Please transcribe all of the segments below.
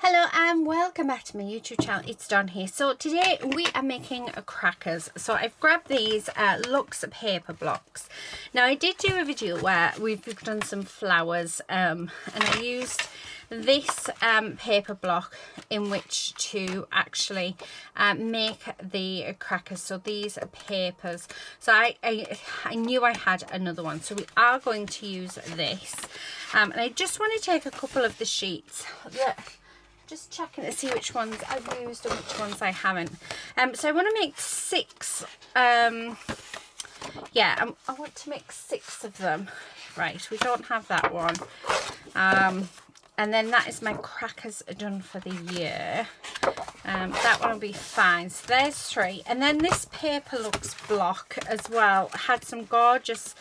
Hello and welcome back to my YouTube channel. It's Dawn here. So today we are making crackers. So I've grabbed these Lux paper blocks. Now I did do a video where we've done some flowers and I used this paper block in which to actually make the crackers. So these are papers. So I knew I had another one, so we are going to use this. And I just want to take a couple of the sheets that just checking to see which ones I've used and which ones I haven't. So I want to make six. I want to make 6 of them. Right, we don't have that one. And then that is my crackers done for the year. That one will be fine. So there's 3. And then this Paper Lux block as well had some gorgeous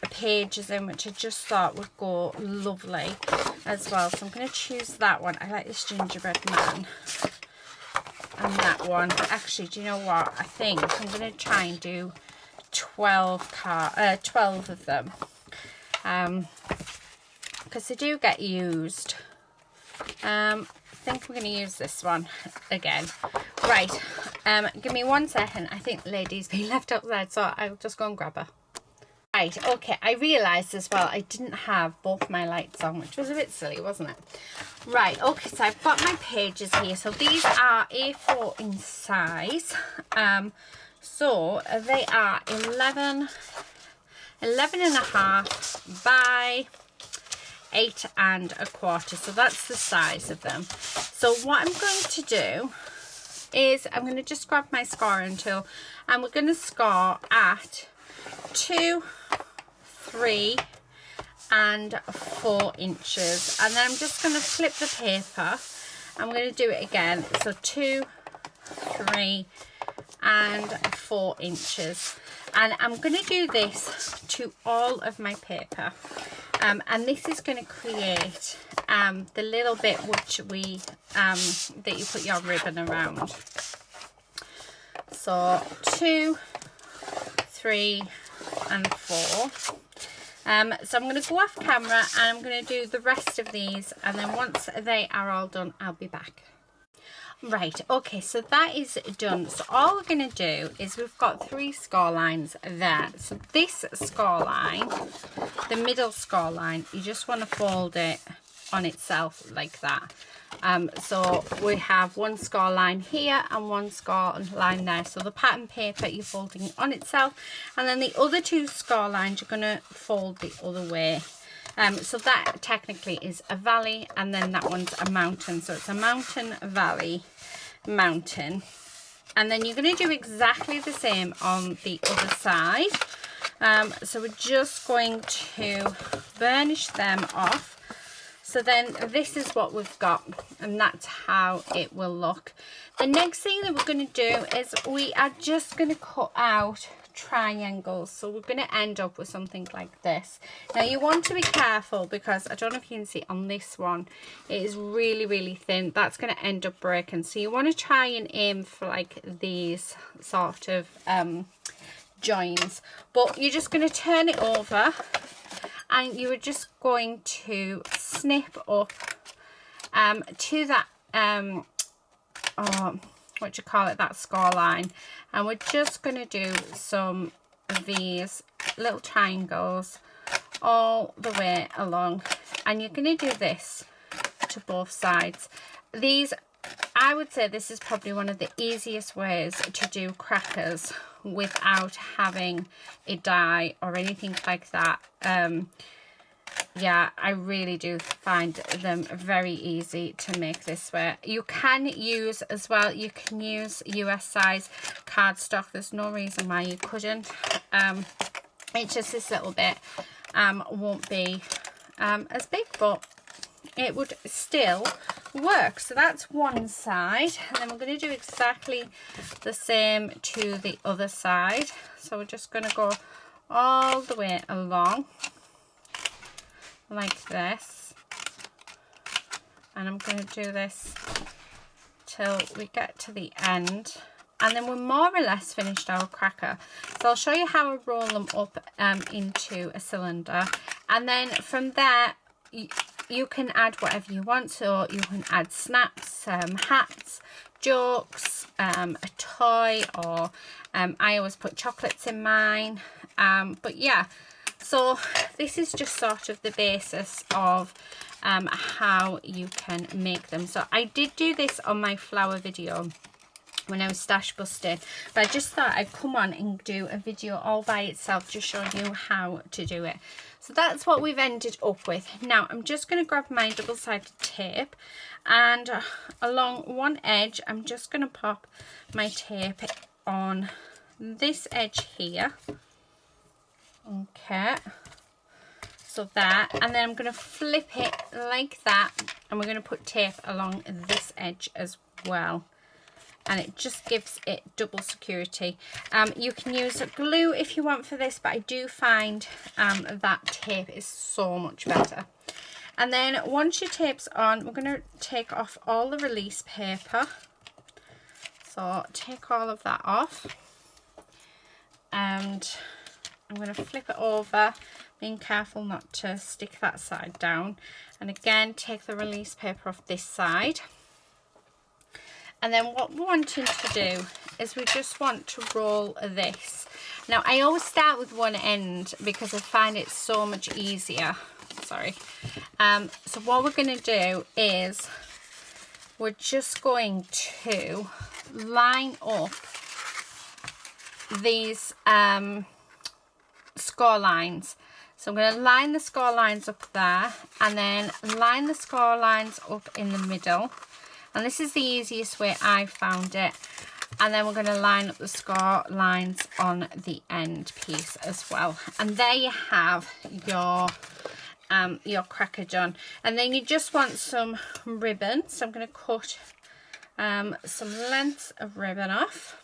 pages in which I just thought would go lovely as well. So I'm going to choose that one. I like this gingerbread man and that one. Actually, do you know what? I think I'm going to try and do 12 of them because they do get used. I think I'm going to use this one again. Right, give me 1 second. I think the lady's been left outside, so I'll just go and grab her. Right, okay, I realised as well I didn't have both my lights on, which was a bit silly, wasn't it? Right, okay, so I've got my pages here. So these are A4 in size. So they are 11 and a half by 8 and a quarter. So that's the size of them. So what I'm going to do is I'm going to just grab my scoring tool and we're going to score at 2, 3 and 4 inches, and then I'm just going to flip the paper. I'm going to do it again. So 2, 3 and 4 inches, and I'm going to do this to all of my paper, and this is going to create the little bit which we that you put your ribbon around. So 2, 3 and 4. So I'm going to go off camera and I'm going to do the rest of these, and then once they are all done I'll be back. Right, okay, so that is done. So all we're going to do is we've got 3 score lines there. So this score line, the middle score line, you just want to fold it on itself like that. So we have 1 score line here and 1 score line there. So the pattern paper you're folding on itself, and then the other 2 score lines you're going to fold the other way. So that technically is a valley, and then that one's a mountain. So it's a mountain, valley, mountain. And then you're going to do exactly the same on the other side. So we're just going to burnish them off. So then this is what we've got, and that's how it will look. The next thing that we're going to do is we are just going to cut out triangles. So we're going to end up with something like this. Now you want to be careful because I don't know if you can see on this one, it is really thin. That's going to end up breaking. So you want to try and aim for like these sort of joins. But you're just going to turn it over, and you are just going to snip up to that that score line, and we're just going to do some of these little triangles all the way along, and you're going to do this to both sides. These, I would say this is probably one of the easiest ways to do crackers without having a die or anything like that. Yeah, I really do find them very easy to make this way. You can use as well, you can use US size cardstock. There's no reason why you couldn't. It's just this little bit won't be as big, but it would still work. So that's one side, and then we're going to do exactly the same to the other side. So we're just going to go all the way along like this, and I'm going to do this till we get to the end, and then we're more or less finished our cracker. So I'll show you how I roll them up into a cylinder, and then from there you can add whatever you want. So you can add snaps, hats, jokes, a toy, or I always put chocolates in mine. But yeah, so this is just sort of the basis of how you can make them. So I did do this on my flower video when I was stash busting, but I just thought I'd come on and do a video all by itself, just showing you how to do it. So that's what we've ended up with. Now I'm just going to grab my double-sided tape, and along one edge I'm just going to pop my tape on this edge here. Okay, so that, and then I'm going to flip it like that, and we're going to put tape along this edge as well, and it just gives it double security. You can use glue if you want for this, but I do find that tape is so much better. And then once your tape's on, we're going to take off all the release paper. So take all of that off, and I'm going to flip it over, being careful not to stick that side down, and again take the release paper off this side. And then what we're wanting to do is we just want to roll this. Now I always start with one end because I find it so much easier. Sorry. So what we're going to do is we're just going to line up these score lines. So I'm going to line the score lines up there, and then line the score lines up in the middle. And this is the easiest way I found it. And then we're going to line up the score lines on the end piece as well. And there you have your cracker done. And then you just want some ribbon. So I'm going to cut some lengths of ribbon off.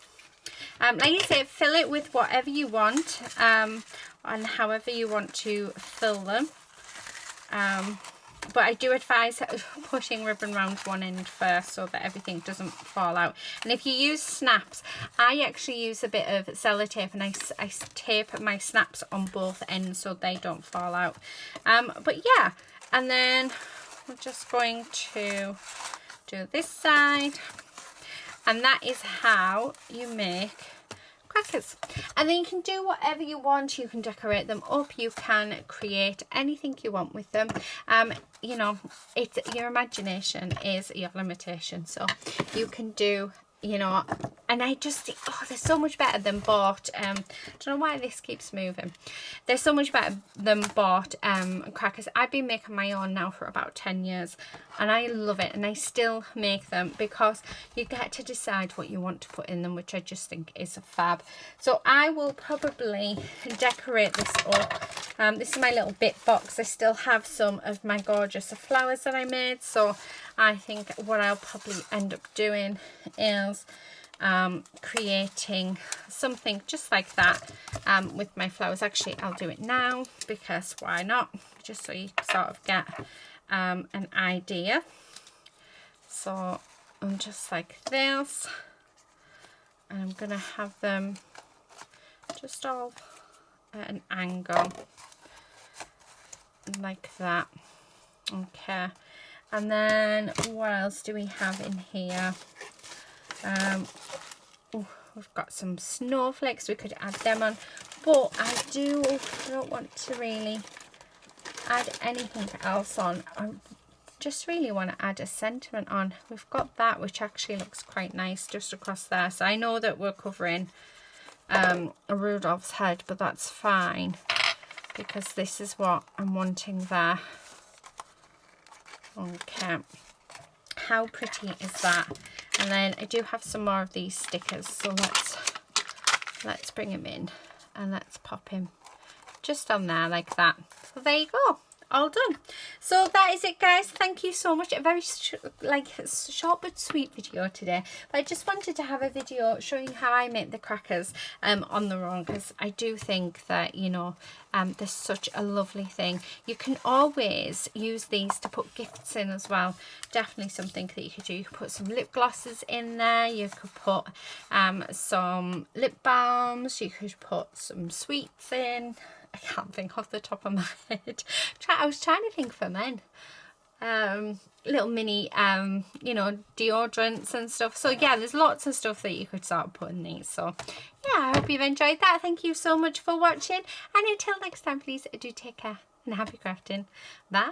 Like I said, fill it with whatever you want, and however you want to fill them. But I do advise putting ribbon around one end first so that everything doesn't fall out. And if you use snaps, I actually use a bit of sellotape, and I tape my snaps on both ends so they don't fall out. But yeah, and then we're just going to do this side, and that is how you make crackers. And then you can do whatever you want. You can decorate them up, you can create anything you want with them. You know, it's your imagination is your limitation, so you can do, you know. And I just think, oh, they're so much better than bought. I don't know why this keeps moving. They're so much better than bought crackers. I've been making my own now for about 10 years, and I love it. And I still make them because you get to decide what you want to put in them, which I just think is fab. So I will probably decorate this up. This is my little bit box. I still have some of my gorgeous flowers that I made. So I think what I'll probably end up doing is creating something just like that with my flowers. Actually, I'll do it now because why not, just so you sort of get an idea. So I'm just like this, and I'm gonna have them just all at an angle like that. Okay, and then what else do we have in here? We've got some snowflakes, we could add them on, but I don't want to really add anything else on. I just really want to add a sentiment on. We've got that, which actually looks quite nice just across there. So I know that we're covering a Rudolph's head, but that's fine because this is what I'm wanting there. Okay, how pretty is that? And then I do have some more of these stickers, so let's bring him in and let's pop him just on there like that. So there you go, all done. So that is it, guys. Thank you so much. A very short but sweet video today, but I just wanted to have a video showing how I make the crackers on their own, because I do think that, you know, they're such a lovely thing. You can always use these to put gifts in as well. Definitely something that you could do. You could put some lip glosses in there, you could put some lip balms, you could put some sweets in. I can't think off the top of my head. I was trying to think for men. little mini you know, deodorants and stuff. So yeah, there's lots of stuff that you could start putting these. So yeah, I hope you've enjoyed that. Thank you so much for watching, and until next time, please do take care and happy crafting. Bye.